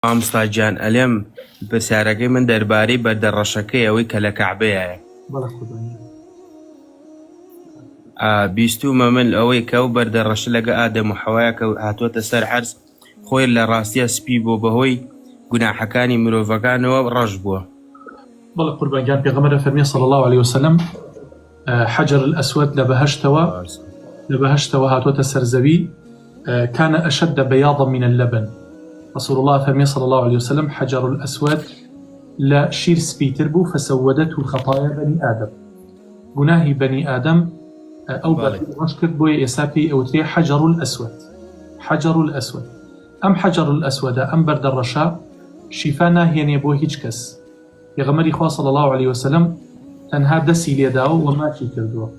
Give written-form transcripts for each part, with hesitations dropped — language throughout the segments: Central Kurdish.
مامۆستاجان ئەلێم پرسیارەکەی من دەربارەی بەردەڕەشەکەی ئەوەی کە لە کەعبەیە بیستومە من ئەوەی کە ئەو بەردەڕەشە لەگە ئادەم و حەوایە کە هاتووەتە سەر عەرز خۆی لە ڕاستیە سپی بۆ بەهۆی گوناحەکانی مرۆڤەکانەوە ڕەش بووە. بەڵێ قوربانگیان پێغەمبەر فەرمێ صلی الله عليه وسلم حجر الأسود لە بەهەشتەوە هاتووەتە سەر زەوی كان أشد بياضا من اللبن. رسول الله فەرمێ صلى الله عليه وسلم حجر الأسود لا شير سبيتر بو فسودته خطايا بني آدم. گوناهی بني آدم أو باش کرد بۆیە ئێستا پێی ئەوترێ حجر الأسود. حجر الأسود ئەم حجر الأسود ئەم بەردەڕەشە شیفا ناهێنێ بۆ هیچ کەس. پێغەمبەری خوا صلی الله عليه وسلم تەنها دەستی لێداوە و ماچی کردووە.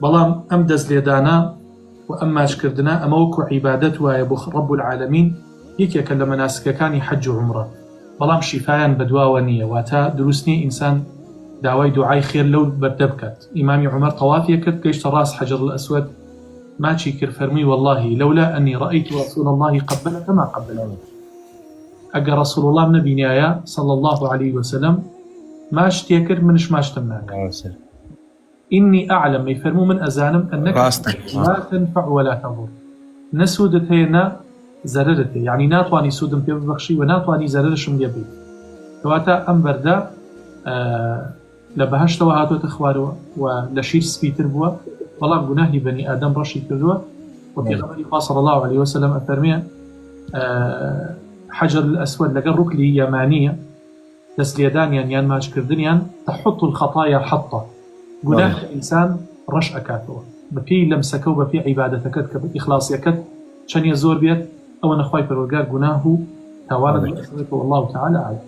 بەڵام ئەم دەست لێدانە و ئەم ماچکردنە ئەمە وەکو عیبادەت وایە بۆ رب العالمین، یەکێکە لە مەناسکەکانی حەج و عومرە، بەڵام شیفایان بەدواوە نییە، واتە دروست نییە ئینسان داوای دوعای خێر لەو بەردە بکات. ئیمامی عومەر تەوافیە کرد، گەیشتە ڕاست حەجر الأسود ماچی کرد، فەرمووی والله لولا أني رأيت رسول الله قبلك ما قبلني. ئەگەر رسول الله نبینایە صلى الله عليه وسلم ماش تێ کرد، منش ماشتم ناکرد. إني أعلم يفرمو من أزانم أنك لا تنفع ولا تضر. نسودت هنا زررت، يعني ناتواني سودم في بخشي وناتواني زررشم يبي. كواتا أمبردا لبهشتوا هاتو تخواروا ولشير سبيتر بوا والله جناهي بني آدم رشي كردوا. وفي غمر صلى الله عليه وسلم أفرمي حجر الأسود لقى ركلي يمانية تسليدانيا يان ماش كردنيان تحط الخطايا حطة. گوناه ئینسان ڕەش ئەکاتەوە بەپێی لەمسەکە و بەپێی عیبادەتەکەت کە ئیخلاسیەکەت چەندە زۆر بێت، ئەوە نەخوای پەروەردگار گوناه و تاوانت والله تعالى عالم.